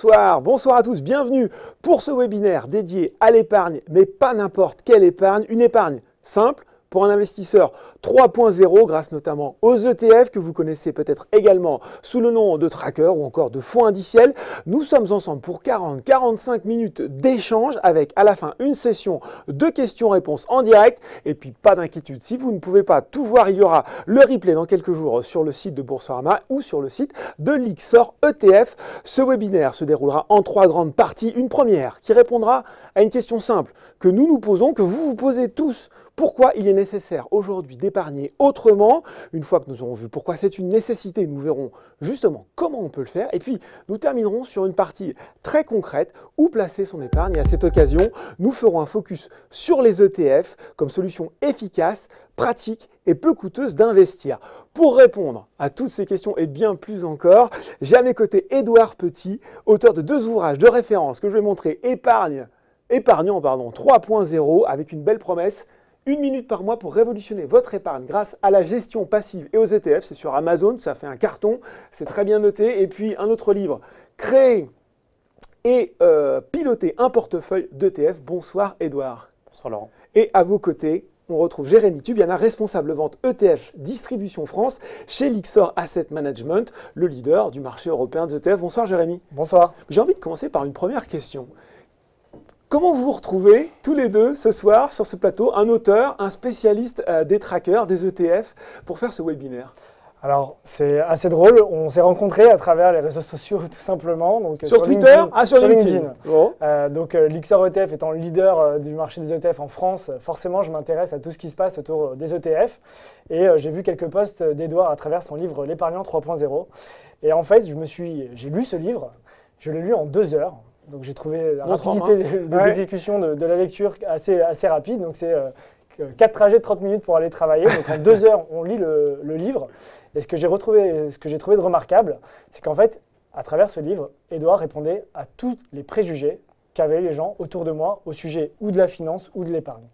Bonsoir, bonsoir à tous, bienvenue pour ce webinaire dédié à l'épargne, mais pas n'importe quelle épargne, une épargne simple pour un investisseur 3.0 grâce notamment aux ETF que vous connaissez peut-être également sous le nom de tracker ou encore de fonds indiciels. Nous sommes ensemble pour 40-45 minutes d'échange avec à la fin une session de questions-réponses en direct. Et puis pas d'inquiétude, si vous ne pouvez pas tout voir, il y aura le replay dans quelques jours sur le site de Boursorama ou sur le site de l'Ixor ETF. Ce webinaire se déroulera en 3 grandes parties. Une première qui répondra à une question simple que nous nous posons, que vous vous posez tous. Pourquoi il est nécessaire aujourd'hui d'épargner autrement? Une fois que nous aurons vu pourquoi c'est une nécessité, nous verrons justement comment on peut le faire. Et puis, nous terminerons sur une partie très concrète, où placer son épargne. Et à cette occasion, nous ferons un focus sur les ETF comme solution efficace, pratique et peu coûteuse d'investir. Pour répondre à toutes ces questions et bien plus encore, j'ai à mes côtés Édouard Petit, auteur de 2 ouvrages de référence que je vais montrer, Épargnant 3.0, avec une belle promesse. 1 minute par mois pour révolutionner votre épargne grâce à la gestion passive et aux ETF. C'est sur Amazon, ça fait un carton, c'est très bien noté. Et puis un autre livre, Créer et piloter un portefeuille d'ETF. Bonsoir Édouard. Bonsoir Laurent. Et à vos côtés, on retrouve Jérémy Tubiana, responsable vente ETF Distribution France chez l'Ixor Asset Management, le leader du marché européen des ETF. Bonsoir Jérémy. Bonsoir. J'ai envie de commencer par une première question. Comment vous vous retrouvez tous les deux ce soir sur ce plateau, un auteur, un spécialiste des trackers, des ETF, pour faire ce webinaire? Alors, c'est assez drôle. On s'est rencontrés à travers les réseaux sociaux, tout simplement. Donc, sur Twitter, LinkedIn, sur LinkedIn. Bon. L'Ixor ETF étant le leader du marché des ETF en France, forcément, je m'intéresse à tout ce qui se passe autour des ETF. Et j'ai vu quelques posts d'Édouard à travers son livre L'épargnant 3.0. Et en fait, j'ai lu ce livre, je l'ai lu en 2 heures. Donc j'ai trouvé la rapidité d'exécution de la lecture assez rapide. Donc c'est 4 trajets de 30 minutes pour aller travailler. Donc en 2 heures, on lit le livre. Et ce que j'ai trouvé de remarquable, c'est qu'en fait, à travers ce livre, Édouard répondait à tous les préjugés qu'avaient les gens autour de moi au sujet ou de la finance ou de l'épargne.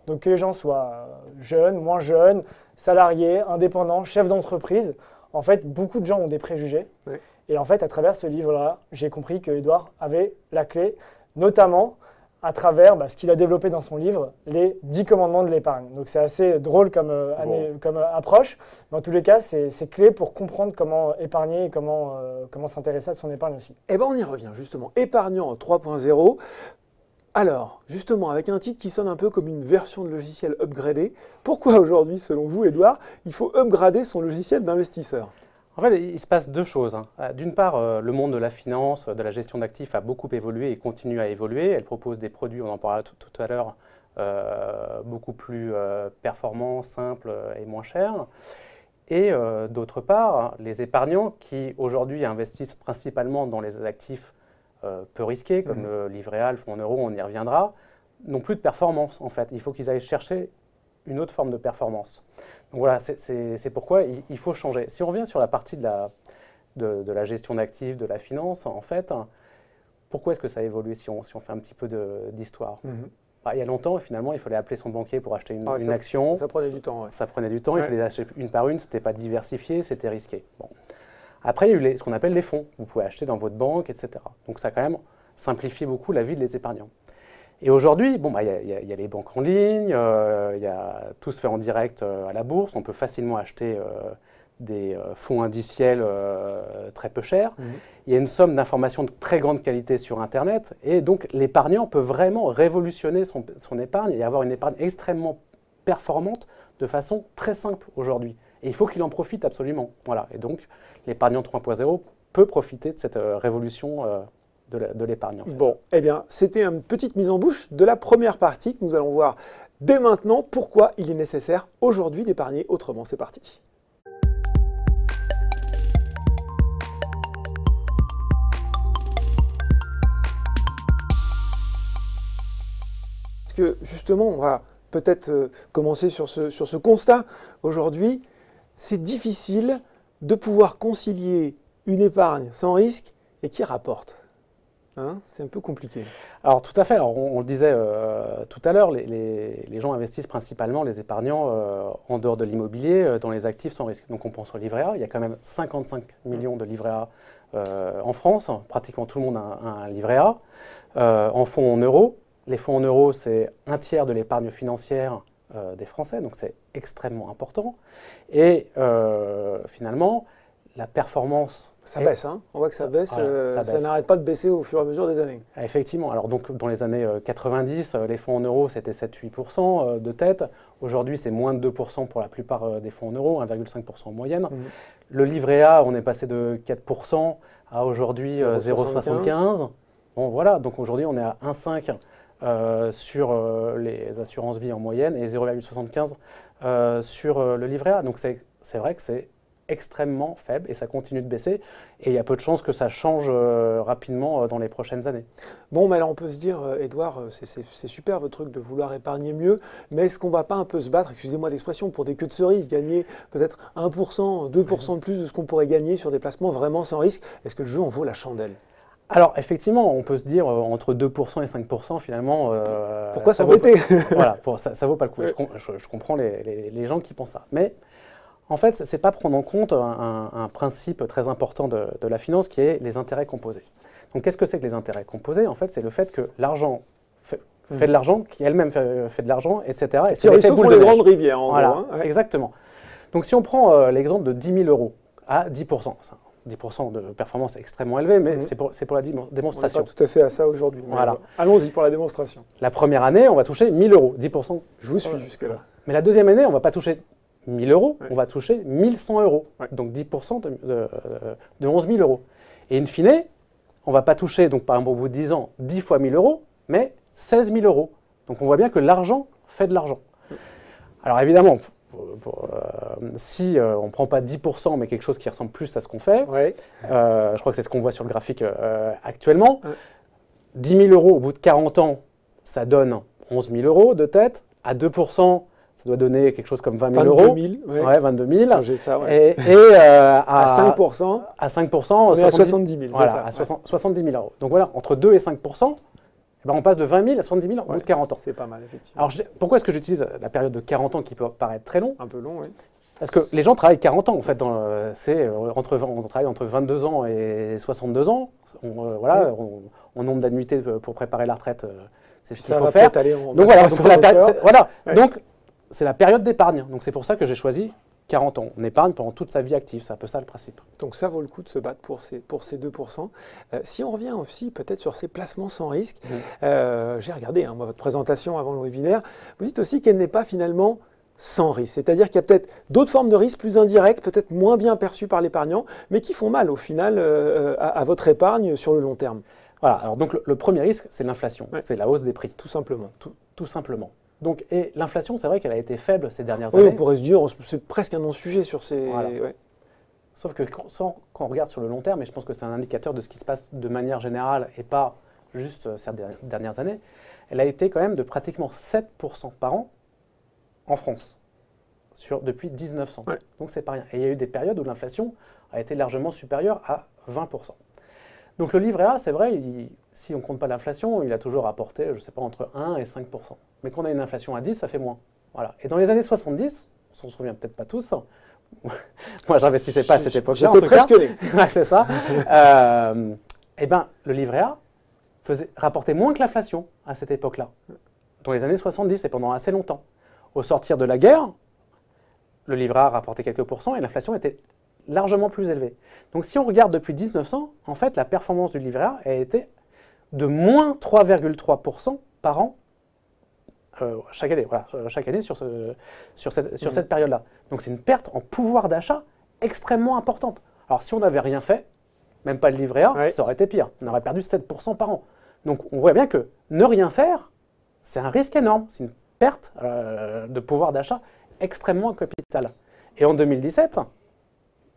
Donc que les gens soient jeunes, moins jeunes, salariés, indépendants, chefs d'entreprise, en fait, beaucoup de gens ont des préjugés. Oui. Et en fait, à travers ce livre-là, j'ai compris que Édouard avait la clé, notamment à travers ce qu'il a développé dans son livre, les 10 commandements de l'épargne. Donc c'est assez drôle comme approche, mais en tous les cas, c'est clé pour comprendre comment épargner et comment s'intéresser à son épargne aussi. Eh bien, on y revient justement. Épargnant 3.0. Alors, justement, avec un titre qui sonne un peu comme une version de logiciel upgradé, pourquoi aujourd'hui, selon vous, Édouard, il faut upgrader son logiciel d'investisseur? En fait, il se passe 2 choses. D'une part, le monde de la finance, de la gestion d'actifs a beaucoup évolué et continue à évoluer. Elle propose des produits, on en parlera tout à l'heure, beaucoup plus performants, simples et moins chers. Et d'autre part, les épargnants qui aujourd'hui investissent principalement dans les actifs peu risqués, comme le livret A, le fonds en euros, on y reviendra, n'ont plus de performance en fait. Il faut qu'ils aillent chercher une autre forme de performance. Donc voilà, c'est pourquoi il faut changer. Si on revient sur la partie de la gestion d'actifs, de la finance, en fait, pourquoi est-ce que ça a évolué si on fait un petit peu d'histoire? Il y a longtemps, finalement, il fallait appeler son banquier pour acheter une action. Ça prenait du temps. Ouais. Ça prenait du temps, il fallait les acheter une par une, ce n'était pas diversifié, c'était risqué. Bon. Après, il y a eu ce qu'on appelle les fonds. Vous pouvez acheter dans votre banque, etc. Donc ça a quand même simplifié beaucoup la vie des épargnants. Et aujourd'hui, il y a les banques en ligne, tout se fait en direct à la bourse, on peut facilement acheter des fonds indiciels très peu chers. Il y a une somme d'informations de très grande qualité sur Internet, et donc l'épargnant peut vraiment révolutionner son épargne et avoir une épargne extrêmement performante de façon très simple aujourd'hui. Et il faut qu'il en profite absolument. Voilà. Et donc l'épargnant 3.0 peut profiter de cette révolution de l'épargne. En fait. Bon, eh bien, c'était une petite mise en bouche de la première partie que nous allons voir dès maintenant pourquoi il est nécessaire aujourd'hui d'épargner autrement. C'est parti. Parce que justement, on va peut-être commencer sur ce constat. Aujourd'hui, c'est difficile de pouvoir concilier une épargne sans risque et qui rapporte. C'est un peu compliqué. Alors tout à fait, alors, on le disait tout à l'heure, les gens investissent principalement, les épargnants, en dehors de l'immobilier, dans les actifs sans risque. Donc on pense au livret A, il y a quand même 55 millions de livrets A en France, pratiquement tout le monde a un livret A, en fonds en euros. Les fonds en euros, c'est un tiers de l'épargne financière des Français, donc c'est extrêmement important. Et finalement, la performance... Ça baisse, hein. On voit que ça baisse, voilà, ça n'arrête pas de baisser au fur et à mesure des années. Effectivement. Alors donc, dans les années 90, les fonds en euros, c'était 7-8% de tête. Aujourd'hui, c'est moins de 2% pour la plupart des fonds en euros, 1,5% en moyenne. Le livret A, on est passé de 4% à aujourd'hui 0,75%. Bon, voilà, donc aujourd'hui, on est à 1,5% sur les assurances vie en moyenne et 0,75% sur le livret A. Donc c'est vrai que c'est extrêmement faible et ça continue de baisser et il y a peu de chances que ça change rapidement dans les prochaines années. Bon, mais là on peut se dire, Edouard, c'est super votre truc de vouloir épargner mieux, mais est-ce qu'on ne va pas un peu se battre, excusez-moi l'expression, pour des queues de cerises, gagner peut-être 1%, 2% de plus de ce qu'on pourrait gagner sur des placements vraiment sans risque? Est-ce que le jeu en vaut la chandelle? Alors effectivement, on peut se dire entre 2% et 5% finalement... Pourquoi s'embêter? Voilà, ça vaut pas le coup. Je comprends les gens qui pensent ça. Mais en fait, ce n'est pas prendre en compte un principe très important de la finance qui est les intérêts composés. Donc, qu'est-ce que c'est que les intérêts composés? En fait, c'est le fait que l'argent fait de l'argent, qui elle-même fait de l'argent, etc. Et c'est l'effet boule de neige. Les grandes rivières, en voilà, gros. Hein, ouais. Exactement. Donc, si on prend l'exemple de 10 000 euros à 10%, 10% de performance extrêmement élevée, mais c'est pour la démonstration. On n'est pas tout à fait à ça aujourd'hui. Voilà. Allons-y pour la démonstration. La première année, on va toucher 1 000 euros, 10%. Je vous suis jusque-là. Mais la deuxième année, on ne va pas toucher 1 000 euros, ouais. On va toucher 1 100 euros, ouais. Donc 10% de 11 000 euros. Et in fine, on ne va pas toucher, donc par exemple au bout de 10 ans, 10 fois 1 000 euros, mais 16 000 euros. Donc on voit bien que l'argent fait de l'argent. Alors évidemment, si on ne prend pas 10%, mais quelque chose qui ressemble plus à ce qu'on fait, ouais. Je crois que c'est ce qu'on voit sur le graphique actuellement, 10 000 euros au bout de 40 ans, ça donne 11 000 euros de tête, à 2%, ça doit donner quelque chose comme 20 000 euros. 22 000, ouais. Ouais, 22 000. J'ai ça, ouais. À 5%. À 5%, on est à 70 000, voilà, c'est ça. À 70 000 euros. Donc voilà, entre 2 et 5%, eh ben on passe de 20 000 à 70 000 au bout de 40 ans. C'est pas mal, effectivement. Alors pourquoi est-ce que j'utilise la période de 40 ans qui peut paraître très long? Un peu long, oui. Parce que les gens travaillent 40 ans, en fait. On travaille entre 22 ans et 62 ans. Voilà, on nombre d'annuités pour préparer la retraite, c'est ce qu'il faut faire. Donc voilà, donc c'est la période d'épargne. Donc c'est pour ça que j'ai choisi 40 ans. On épargne pendant toute sa vie active, c'est un peu ça le principe. Donc ça vaut le coup de se battre pour ces 2%. Si on revient aussi peut-être sur ces placements sans risque, j'ai regardé moi, votre présentation avant le webinaire, vous dites aussi qu'elle n'est pas finalement sans risque. C'est-à-dire qu'il y a peut-être d'autres formes de risques plus indirectes, peut-être moins bien perçues par l'épargnant, mais qui font mal au final à votre épargne sur le long terme. Voilà, alors donc le premier risque, c'est l'inflation, c'est la hausse des prix. Tout simplement. Tout simplement. Donc, et l'inflation, c'est vrai qu'elle a été faible ces dernières années. Oui, on pourrait se dire, c'est presque un non-sujet sur ces... Voilà. Ouais. Sauf que quand on regarde sur le long terme, et je pense que c'est un indicateur de ce qui se passe de manière générale et pas juste ces dernières années, elle a été quand même de pratiquement 7% par an en France, depuis 1900. Ouais. Donc c'est pas rien. Et il y a eu des périodes où l'inflation a été largement supérieure à 20%. Donc le livret A, c'est vrai, si on ne compte pas l'inflation, il a toujours rapporté, je ne sais pas, entre 1 et 5%. Mais quand on a une inflation à 10, ça fait moins. Voilà. Et dans les années 70, on s'en souvient peut-être pas tous, moi je n'investissais pas à cette époque-là. J'étais presque né. Ouais, c'est ça. Eh ben, le livret A rapportait moins que l'inflation à cette époque-là. Dans les années 70 et pendant assez longtemps. Au sortir de la guerre, le livret A rapportait quelques pourcents et l'inflation était largement plus élevée. Donc si on regarde depuis 1900, en fait, la performance du livret A a été de moins 3,3% par an chaque année, voilà, chaque année sur cette période-là. Donc c'est une perte en pouvoir d'achat extrêmement importante. Alors si on n'avait rien fait, même pas le livret A, ça aurait été pire. On aurait perdu 7% par an. Donc on voit bien que ne rien faire, c'est un risque énorme. C'est une perte de pouvoir d'achat extrêmement capitale. Et en 2017,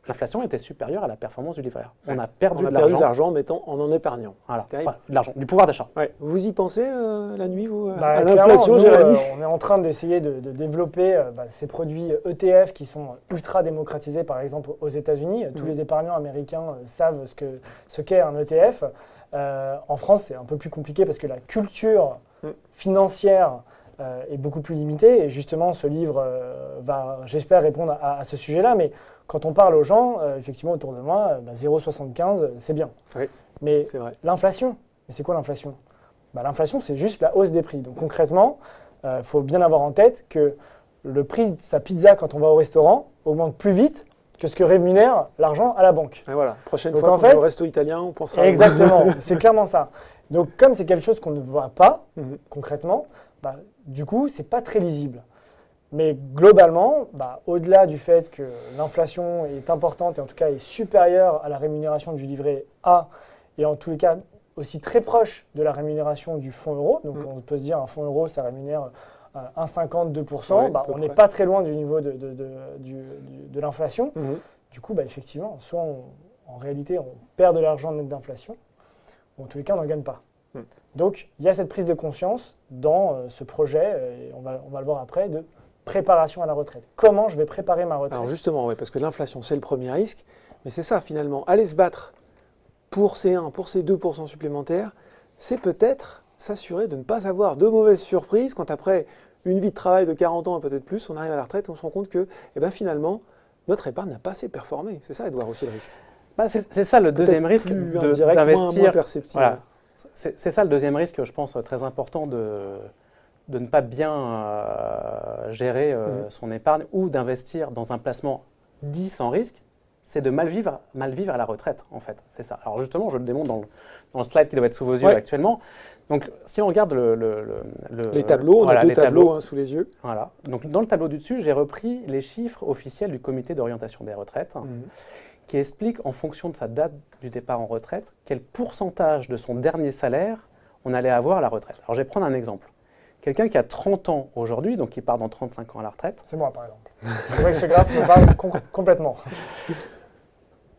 l'inflation était supérieure à la performance du livret A. On a perdu de l'argent en épargnant. Voilà, enfin, de l'argent, du pouvoir d'achat. Ouais. Vous y pensez la nuit, vous, à l'inflation, Jérémy? On est en train d'essayer de développer ces produits ETF qui sont ultra démocratisés, par exemple aux États-Unis. Tous les épargnants américains savent ce qu'est un ETF. En France, c'est un peu plus compliqué parce que la culture financière est beaucoup plus limitée. Et justement, ce livre va, j'espère, répondre à ce sujet-là. Mais quand on parle aux gens, effectivement, autour de moi, 0,75, c'est bien. Oui, mais c'est vrai. l'inflation, mais c'est quoi l'inflation? L'inflation, c'est juste la hausse des prix. Donc concrètement, il faut bien avoir en tête que le prix de sa pizza quand on va au restaurant augmente plus vite que ce que rémunère l'argent à la banque. Et voilà, prochaine Donc, fois en qu'on va fait, au resto italien, on pensera à vous. Exactement, c'est clairement ça. Donc comme c'est quelque chose qu'on ne voit pas concrètement, du coup, c'est pas très lisible. Mais globalement, au-delà du fait que l'inflation est importante et en tout cas est supérieure à la rémunération du livret A et en tous les cas aussi très proche de la rémunération du fonds euro, donc on peut se dire un fonds euro ça rémunère 1,50, 2%, Ouais, on n'est pas très loin du niveau de l'inflation. Du coup, effectivement, soit en réalité on perd de l'argent net d'inflation, ou en tous les cas on n'en gagne pas. Donc il y a cette prise de conscience dans ce projet, et on va le voir après, de préparation à la retraite. Comment je vais préparer ma retraite? Alors justement, oui, parce que l'inflation, c'est le premier risque, mais c'est ça finalement, aller se battre pour ces 1, pour ces 2% supplémentaires, c'est peut-être s'assurer de ne pas avoir de mauvaises surprises quand après une vie de travail de 40 ans et peut-être plus, on arrive à la retraite et on se rend compte que finalement, notre épargne n'a pas assez performé. C'est ça, Edouard, aussi le risque. C'est ça le deuxième risque d'investir. Moins perceptible. Voilà. C'est ça le deuxième risque, je pense, très important de ne pas bien gérer son épargne ou d'investir dans un placement dit sans risque, c'est de mal vivre à la retraite, en fait. C'est ça. Alors justement, je le démontre dans le slide qui doit être sous vos yeux actuellement. Donc, si on regarde les tableaux, on a deux tableaux sous les yeux. Voilà. Donc, dans le tableau du dessus, j'ai repris les chiffres officiels du comité d'orientation des retraites qui explique, en fonction de sa date du départ en retraite, quel pourcentage de son dernier salaire on allait avoir à la retraite. Alors, je vais prendre un exemple. Quelqu'un qui a 30 ans aujourd'hui, donc qui part dans 35 ans à la retraite. C'est moi, par exemple. C'est vrai que ce graphe me parle complètement.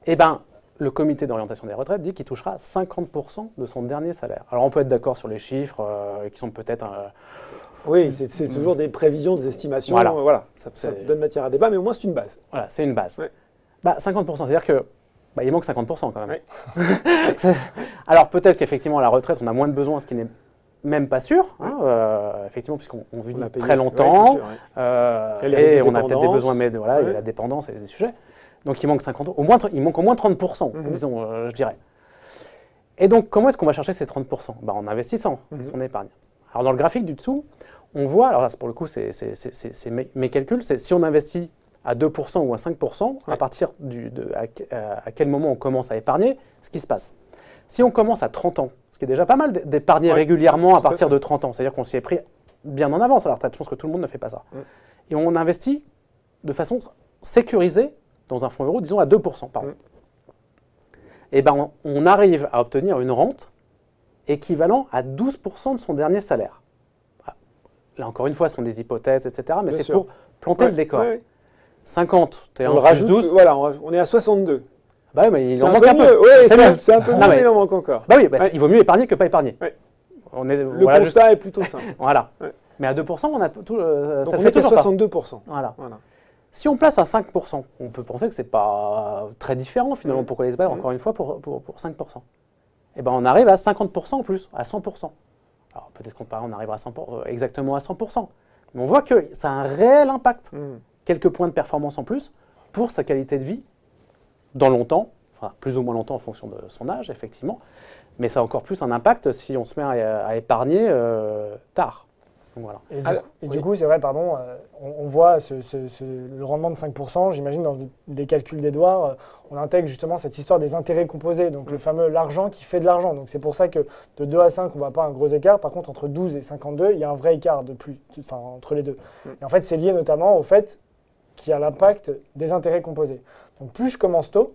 Eh bien, le comité d'orientation des retraites dit qu'il touchera 50% de son dernier salaire. Alors, on peut être d'accord sur les chiffres qui sont peut-être... Oui, c'est toujours des prévisions, des estimations. Voilà. Ça donne matière à débat, mais au moins, c'est une base. Voilà, c'est une base. Ouais. 50%, c'est-à-dire que il manque 50% quand même. Ouais. Alors, peut-être qu'effectivement, à la retraite, on a moins de besoins, ce qui n'est même pas sûr, effectivement, puisqu'on vit très longtemps, et on a peut-être des besoins, mais il y a la dépendance et des sujets. Donc il manque 50, il manque au moins 30%, disons, je dirais. Et donc, comment est-ce qu'on va chercher ces 30% En investissant son épargne. Alors dans le graphique du dessous, on voit, alors là, pour le coup, c'est mes calculs, c'est si on investit à 2% ou à 5%, à partir à quel moment on commence à épargner, ce qui se passe. Si on commence à 30 ans, ce qui est déjà pas mal d'épargner régulièrement à partir de 30 ans. C'est-à-dire qu'on s'y est pris bien en avance à la retraite. Je pense que tout le monde ne fait pas ça. Et on investit de façon sécurisée dans un fonds euro, disons à 2% par an. Et on arrive à obtenir une rente équivalent à 12% de son dernier salaire. Là, encore une fois, ce sont des hypothèses, etc. Mais c'est pour planter le décor. 50, tu es en plus 12. Voilà, on est à 62. Bah oui, mais il en manque un peu. Oui, c'est un peu mieux, mais il en manque encore. Bah oui, il vaut mieux épargner que pas épargner. Le constat est plutôt simple. Voilà. Mais à 2%, on a tout. Donc on est à 62%. Voilà. Si on place à 5%, on peut penser que ce n'est pas très différent finalement. Pourquoi les se battre encore une fois pour 5%? Et on arrive à 50% en plus, à 100%. Alors peut-être qu'on arrivera exactement à 100%. Mais on voit que ça a un réel impact. Quelques points de performance en plus pour sa qualité de vie dans longtemps, enfin plus ou moins longtemps en fonction de son âge, effectivement. Mais ça a encore plus un impact si on se met à épargner tard. Donc, voilà. Et du coup, c'est vrai, on voit le rendement de 5%, j'imagine dans des calculs d'Edouard, on intègre justement cette histoire des intérêts composés, donc le fameux l'argent qui fait de l'argent. Donc c'est pour ça que de 2 à 5, on ne voit pas un gros écart. Par contre, entre 12 et 52, il y a un vrai écart entre les deux. Et en fait, c'est lié notamment au fait qu'il y a l'impact des intérêts composés. Donc plus je commence tôt,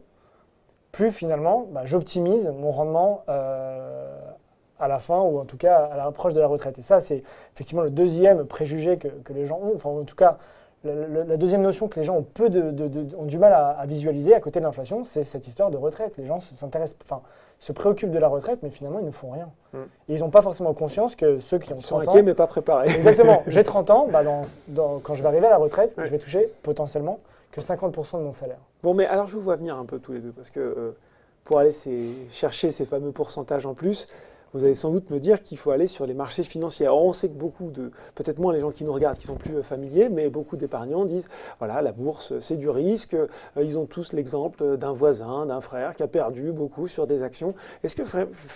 plus finalement, j'optimise mon rendement à la fin, ou en tout cas à l'approche de la retraite. Et ça, c'est effectivement le deuxième préjugé que les gens ont, enfin en tout cas, la deuxième notion que les gens ont du mal à visualiser à côté de l'inflation, c'est cette histoire de retraite. Les gens se préoccupent de la retraite, mais finalement, ils ne font rien. Et ils n'ont pas forcément conscience que ceux qui ont 30 ans... Ils sont inquiets, mais pas préparés. Exactement. J'ai 30 ans, quand je vais arriver à la retraite, je vais toucher potentiellement que 50% de mon salaire. Bon, mais alors je vous vois venir un peu tous les deux, parce que pour aller chercher ces fameux pourcentages en plus, vous allez sans doute me dire qu'il faut aller sur les marchés financiers. Alors on sait que peut-être moins les gens qui nous regardent, qui sont plus familiers, mais beaucoup d'épargnants disent, voilà, la bourse, c'est du risque. Ils ont tous l'exemple d'un voisin, d'un frère qui a perdu beaucoup sur des actions. Est-ce que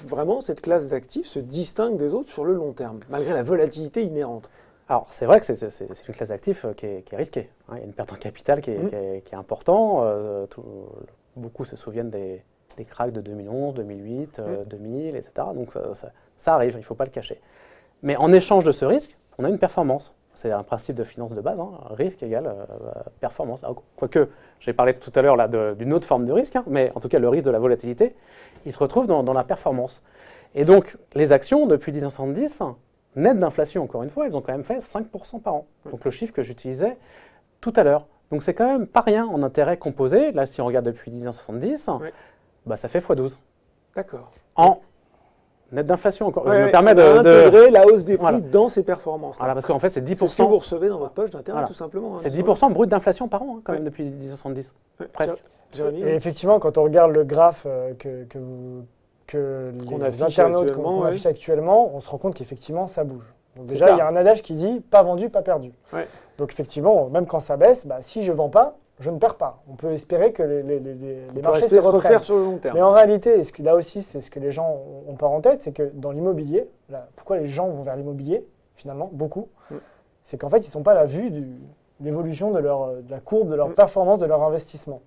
vraiment cette classe d'actifs se distingue des autres sur le long terme, malgré la volatilité inhérente? Alors, c'est vrai que c'est une classe d'actifs qui est risquée. Hein. Il y a une perte en capital qui est importante. Beaucoup se souviennent des cracks de 2011, 2008, 2000, etc. Donc, ça arrive, il ne faut pas le cacher. Mais en échange de ce risque, on a une performance. C'est un principe de finance de base, hein. Risque égale performance. Alors, quoique, j'ai parlé tout à l'heure d'une autre forme de risque, hein, mais en tout cas, le risque de la volatilité, il se retrouve dans la performance. Et donc, les actions, depuis 1970, net d'inflation, encore une fois, elles ont quand même fait 5% par an. Donc, le chiffre que j'utilisais tout à l'heure. Donc, c'est quand même pas rien en intérêt composé. Là, si on regarde depuis 1970, bah, ça fait x12. D'accord. En net d'inflation, encore. Je me permets intégrer la hausse des prix dans ces performances. Voilà, parce qu'en fait, c'est 10%. C'est ce que vous recevez dans votre poche d'intérêt, tout simplement. Hein, c'est 10% brut d'inflation par an, hein, quand même, depuis 1970. Presque. Jérémy, et effectivement, quand on regarde le graphe que les internautes qu'on affiche actuellement, on se rend compte qu'effectivement, ça bouge. Donc déjà, il y a un adage qui dit « pas vendu, pas perdu ». Donc effectivement, même quand ça baisse, bah, si je ne vends pas, je ne perds pas. On peut espérer que les marchés se reprennent. Sur le long terme. Mais en réalité, là aussi, c'est ce que les gens ont pas en tête, c'est que dans l'immobilier, pourquoi les gens vont vers l'immobilier, finalement, beaucoup, c'est qu'en fait, ils ne sont pas à la vue de l'évolution de la courbe, de leur performance, de leur investissement.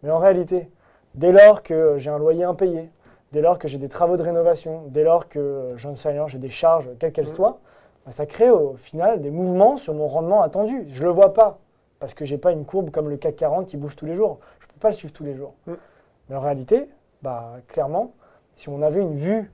Mais en réalité, dès lors que j'ai un loyer impayé, dès lors que j'ai des travaux de rénovation, dès lors que, je ne sais rien, j'ai des charges, quelles qu'elles soient, bah, ça crée au final des mouvements sur mon rendement attendu. Je ne le vois pas, parce que je n'ai pas une courbe comme le CAC 40 qui bouge tous les jours. Je ne peux pas le suivre tous les jours. Mais en réalité, bah, clairement, si on avait une vue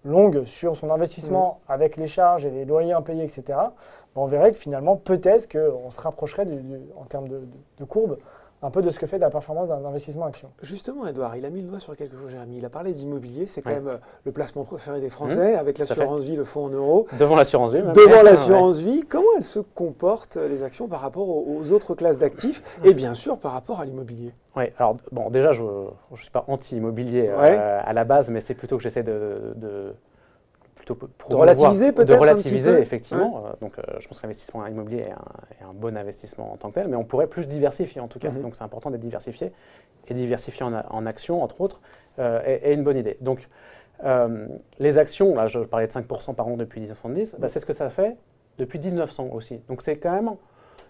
longue sur son investissement avec les charges et les loyers impayés, etc., bah, on verrait que finalement, peut-être qu'on se rapprocherait en termes de courbe, un peu de ce que fait la performance d'un investissement action. Justement, Edouard, il a mis le doigt sur quelque chose, Jérémy. Il a parlé d'immobilier, c'est quand même le placement préféré des Français, avec l'assurance vie, le fonds en euros. Devant l'assurance vie. Même. Devant l'assurance vie, comment elles se comportent, les actions, par rapport aux autres classes d'actifs et bien sûr par rapport à l'immobilier? Oui, alors bon, déjà, je ne suis pas anti-immobilier à la base, mais c'est plutôt que j'essaie de relativiser peut-être. De relativiser, effectivement. Donc, je pense que l'investissement immobilier est un bon investissement en tant que tel, mais on pourrait plus diversifier en tout cas. Donc, c'est important d'être diversifié. Et diversifier en actions, entre autres, est une bonne idée. Donc, les actions, là, je parlais de 5% par an depuis 1970, bah, c'est ce que ça fait depuis 1900 aussi. Donc, c'est quand même,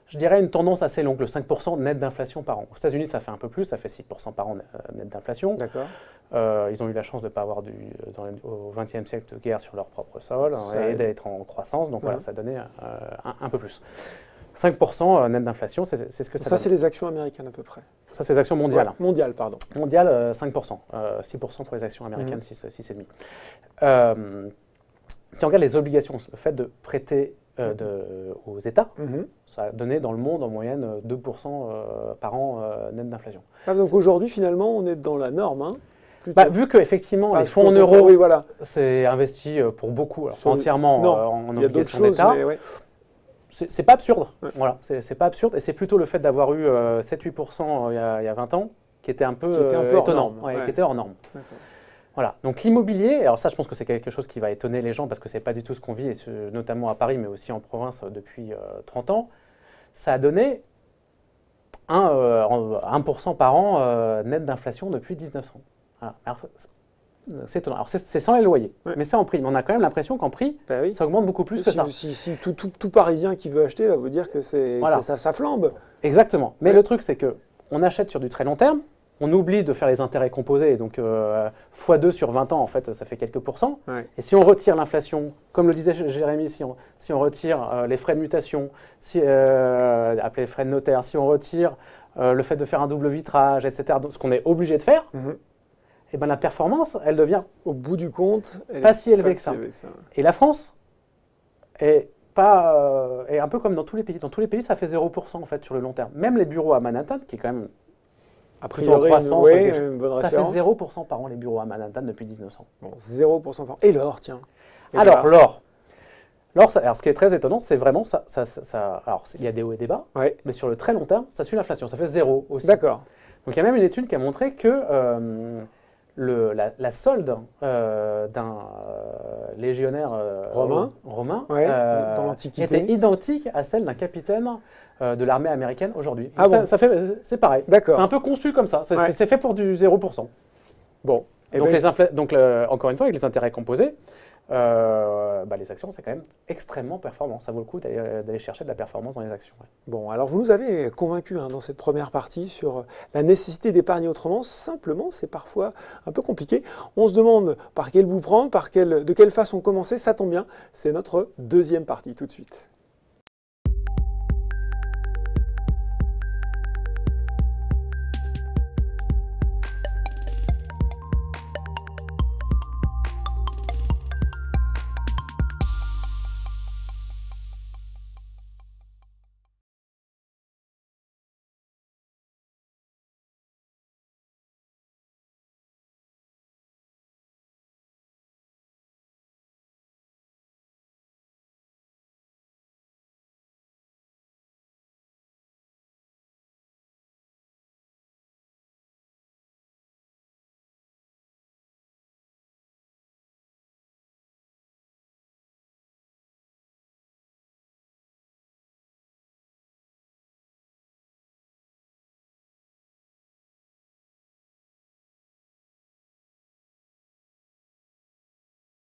je dirais, une tendance assez longue, le 5% net d'inflation par an. Aux États-Unis, ça fait un peu plus, ça fait 6% par an net d'inflation. D'accord. Ils ont eu la chance de ne pas avoir au XXe siècle de guerre sur leur propre sol et d'être en croissance, donc voilà, ça donnait un peu plus. 5% net d'inflation, c'est ce que ça donne. Ça, c'est les actions américaines à peu près. Ça, c'est les actions mondiales. Mondiales, pardon. Mondiales, 5%. 6% pour les actions américaines, 6,5%. Si on regarde les obligations, le fait de prêter aux États, ça a donné dans le monde en moyenne 2% par an net d'inflation. Ah, donc aujourd'hui, finalement, on est dans la norme, hein, bah, vu qu'effectivement, les fonds en euros, voilà. c'est investi pour beaucoup, alors, entièrement en obligations d'État. C'est pas absurde. Voilà, c'est pas absurde. Et c'est plutôt le fait d'avoir eu 7-8% il y a 20 ans qui était un peu étonnant, qui était hors norme. Voilà. Donc l'immobilier, alors ça je pense que c'est quelque chose qui va étonner les gens parce que c'est pas du tout ce qu'on vit, notamment à Paris mais aussi en province depuis 30 ans. Ça a donné 1% par an net d'inflation depuis 1900. Voilà. C'est étonnant. Alors, c'est sans les loyers, mais c'est en prix. Mais on a quand même l'impression qu'en prix, ça augmente beaucoup plus que ça. Si tout Parisien qui veut acheter va vous dire que ça flambe. Exactement. Mais le truc, c'est qu'on achète sur du très long terme, on oublie de faire les intérêts composés, donc x2 sur 20 ans, en fait, ça fait quelques pourcents. Et si on retire l'inflation, comme le disait Jérémy, si on retire les frais de mutation, appelés frais de notaire, si on retire le fait de faire un double vitrage, etc., ce qu'on est obligé de faire, et ben la performance, elle devient, au bout du compte, pas si élevée que ça. Et la France est un peu comme dans tous les pays. Dans tous les pays, ça fait 0% en fait sur le long terme. Même les bureaux à Manhattan, qui est quand même a priori croissance, une bonne référence. Ça fait 0% par an les bureaux à Manhattan depuis 1900. Bon, 0% par an. Et l'or, tiens. Alors l'or. L'or, ce qui est très étonnant, c'est vraiment ça. Alors il y a des hauts et des bas, mais sur le très long terme, ça suit l'inflation. Ça fait 0 aussi. D'accord. Donc il y a même une étude qui a montré que la solde d'un légionnaire romain Ouais, dans l'Antiquité. était identique à celle d'un capitaine de l'armée américaine aujourd'hui. Ah bon. C'est pareil. D'accord. C'est un peu conçu comme ça. Ouais. C'est fait pour du 0%. Bon. Eh Donc, ben, encore une fois, avec les intérêts composés, les actions, c'est quand même extrêmement performant. Ça vaut le coup d'aller chercher de la performance dans les actions. Ouais. bon, alors vous nous avez convaincus dans cette première partie sur la nécessité d'épargner autrement. Simplement, c'est parfois un peu compliqué. On se demande par quel bout prendre, de quelle façon commencer. Ça tombe bien, c'est notre deuxième partie tout de suite.